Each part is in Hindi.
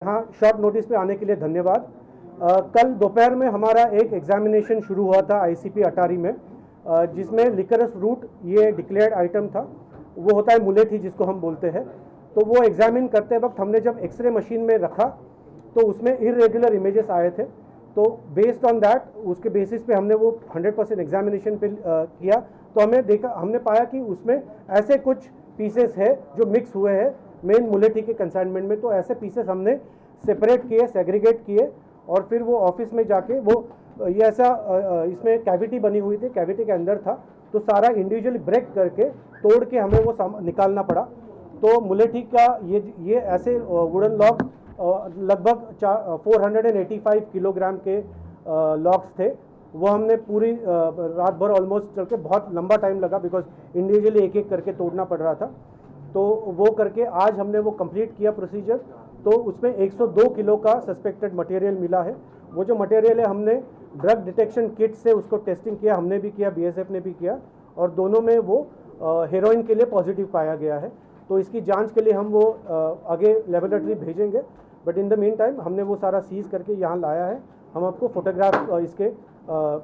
हाँ, शॉर्ट नोटिस पे आने के लिए धन्यवाद। कल दोपहर में हमारा एक एग्जामिनेशन शुरू हुआ था आईसीपी अटारी में, जिसमें लिकरस रूट ये डिक्लेयर्ड आइटम था। वो होता है मुलेठी जिसको हम बोलते हैं। तो वो एग्जामिन करते वक्त हमने जब एक्सरे मशीन में रखा तो उसमें इरेगुलर इमेजेस आए थे। तो बेस्ड ऑन दैट, उसके बेसिस पे हमने वो 100% एग्जामिनेशन पे किया। तो हमने पाया कि उसमें ऐसे कुछ पीसेस है जो मिक्स हुए हैं मेन मुलेठी के कंसाइनमेंट में। तो ऐसे पीसेस हमने सेपरेट किए, सेग्रीगेट किए, और फिर वो ऑफिस में जाके वो ये ऐसा इसमें कैविटी बनी हुई थी, कैविटी के अंदर था, तो सारा इंडिविजुअली ब्रेक करके तोड़ के हमें वो निकालना पड़ा। तो मुलेठी का ये ऐसे वुडन लॉक लगभग 485 किलोग्राम के लॉक्स थे। वो हमने पूरी रात भर ऑलमोस्ट चल के, बहुत लंबा टाइम लगा बिकॉज इंडिविजुअली एक एक करके तोड़ना पड़ रहा था। तो वो करके आज हमने वो कंप्लीट किया प्रोसीजर। तो उसमें 102 किलो का सस्पेक्टेड मटेरियल मिला है। वो जो मटेरियल है हमने ड्रग डिटेक्शन किट से उसको टेस्टिंग किया, हमने भी किया, बीएसएफ ने भी किया, और दोनों में वो हेरोइन के लिए पॉजिटिव पाया गया है। तो इसकी जांच के लिए हम वो आगे लेबोरेटरी भेजेंगे। But in the mean time हमने वो सारा सीज करके यहाँ लाया है। हम आपको फोटोग्राफ इसके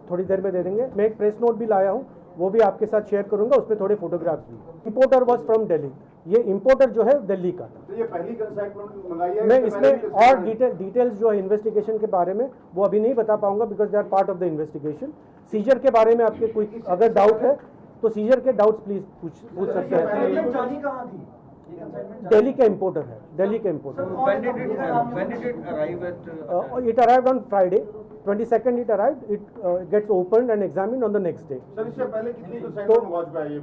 थोड़ी देर में दे देंगे। मैं एक प्रेस नोट भी लाया हूँ, वो भी आपके साथ शेयर करूंगा, उसमें थोड़े फोटोग्राफ्स भी। Importer was from Delhi. ये इंपोर्टर जो है दिल्ली का था। तो ये पहली कंसाइनमेंट मंगाई है? मैं इसमें और डिटेल्स जो है इन्वेस्टिगेशन के बारे में वो अभी नहीं बता पाऊंगा because they are part of the investigation. Seizure के बारे में आपके कोई अगर डाउट है तो सीजर के डाउट्स प्लीज पूछ सकते हैं। दिल्ली का इंपोर्टर है, दिल्ली का importer. It arrived on Friday 22nd it arrived. It gets opened and examined on the next day. Sir, इससे पहले कितनी कंसाइनमेंट मंगवा चुका है ये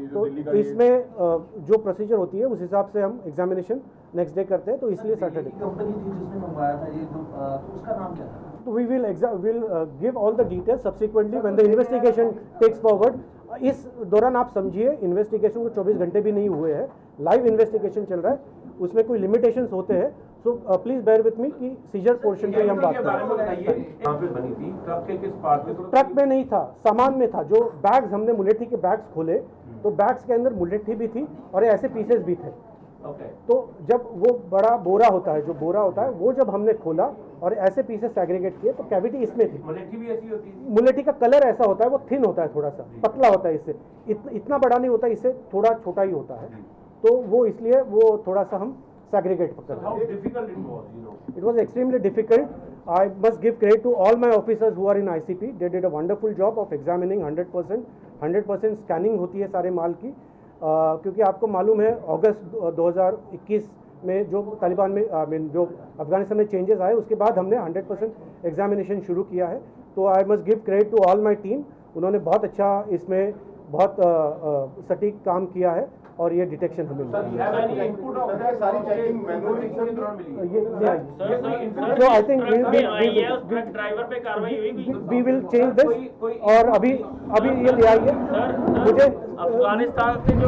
जो दिल्ली का? इसमें जो प्रोसीजर होती है उस हिसाब से हम एग्जामिनेशन नेक्स्ट डे करते हैं। तो इसलिए सैटरडे कंपनी थी जिसने मंगवाया था ये जो, तो उसका नाम क्या था? तो we will give all the details subsequently when the investigation takes forward. इस दौरान आप समझिए इन्वेस्टिगेशन को 24 घंटे भी नहीं हुए हैं, लाइव इन्वेस्टिगेशन चल रहा है, उसमें कोई लिमिटेशंस होते हैं। So please bear with me कि सीजर पोर्शन पे हम बात कर रहे हैं। ट्रक में नहीं था, सामान में था। जो बैग्स हमने मुलेठी के बैग्स खोले तो बैग्स के अंदर मुलेठी भी थी और ऐसे पीसेस भी थे। तो जब वो बड़ा बोरा होता है, जो बोरा होता है, वो जब हमने खोला और ऐसे पीसेस सेग्रीगेट किए तो कैविटी इसमें थी। मुलेठी भी ऐसी होती है? मुलेठी का कलर ऐसा होता है, वो थिन होता है, थोड़ा सा पतला होता है, इससे इतना बड़ा नहीं होता, इससे थोड़ा छोटा ही होता है। तो वो इसलिए वो थोड़ा सा हम सेग्रीगेट कर रहे हैं। It was extremely difficult. I must give credit to all my officers who are in ICP. They did a wonderful job of examining 100% scanning होती है सारे माल की। क्योंकि आपको मालूम है अगस्त 2021 में जो तालिबान में जो अफगानिस्तान में चेंजेस आए उसके बाद हमने 100% एग्जामिनेशन शुरू किया है। तो I must give credit to all my team. उन्होंने बहुत अच्छा इसमें बहुत सटीक काम किया है और ये डिटेक्शन हमें मिला। तो I think we will change this. और अभी ये ले आइए मुझे अफगानिस्तान से जो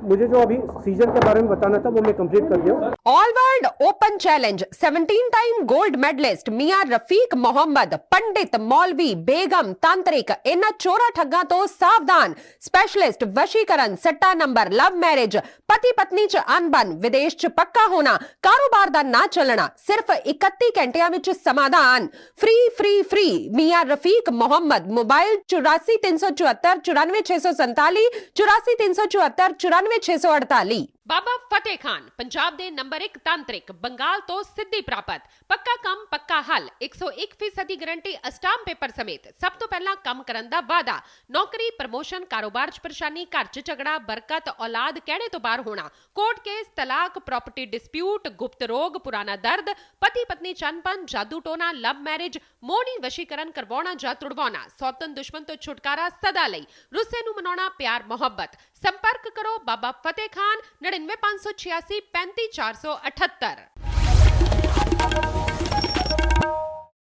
मुझे जो अभी सीजर के बारे में बताना था वो मैं कंप्लीट कर दिया। All world open challenge 17 time gold medallist Miyan Rafiq Mohammad, पंडित, मौलवी, बेगम, तांत्रिक, इन्हां चोरा ठग्गां तो सावधान। स्पेशलिस्ट वशीकरण, सट्टा नंबर, लव मैरिज, पति पत्नी च अनबन, विदेश च पक्का होना, कारोबार दा ना चलना, सिर्फ 31 घंटियां विच समाधान। फ्री मियां रफीक मोहम्मद। मोबाइल 84 374 94 647 84 374 94 648। बाबा फतेह खान पंजाब ਦੇ ਨੰਬਰ 1 ਤਾਂਤਰਿਕ, ਬੰਗਾਲ ਤੋਂ ਸਿੱਧੀ ਪ੍ਰਾਪਤ, ਪੱਕਾ ਕੰਮ ਪੱਕਾ ਹੱਲ, 101% ਗਾਰੰਟੀ, ਅਸਟਾਮ ਪੇਪਰ ਸਮੇਤ। ਸਭ ਤੋਂ ਪਹਿਲਾਂ ਕੰਮ ਕਰਨ ਦਾ ਵਾਅਦਾ, ਨੌਕਰੀ, ਪ੍ਰਮੋਸ਼ਨ, ਕਾਰੋਬਾਰ 'ਚ ਪਰੇਸ਼ਾਨੀ, ਘਰ 'ਚ ਝਗੜਾ, ਬਰਕਤ, ਔਲਾਦ ਕਹਿਣੇ ਤੋਂ ਬਾਹਰ ਹੋਣਾ, ਕੋਰਟ ਕੇਸ, ਤਲਾਕ, ਪ੍ਰਾਪਰਟੀ ਡਿਸਪਿਊਟ, ਗੁਪਤ ਰੋਗ, ਪੁਰਾਣਾ ਦਰਦ, ਪਤੀ ਪਤਨੀ ਚੰਪਨ, ਜਾਦੂ ਟੋਨਾ, ਲਵ ਮੈਰਿਜ, ਮੋਹਣੀ ਵਸ਼ੀਕਰਨ ਕਰਵਾਉਣਾ ਜਾਂ ਤੁੜਵਾਉਣਾ, ਸੌਤਨ ਦੁਸ਼ਮਣ ਤੋਂ ਛੁਟਕਾਰਾ ਸਦਾ ਲਈ, ਰੁੱਸੇ ਨੂੰ ਮਨਾਉਣਾ, ਪਿਆਰ ਮੁਹੱਬਤ। संपर्क करो बाबा फतेह खान 99 586 35 478।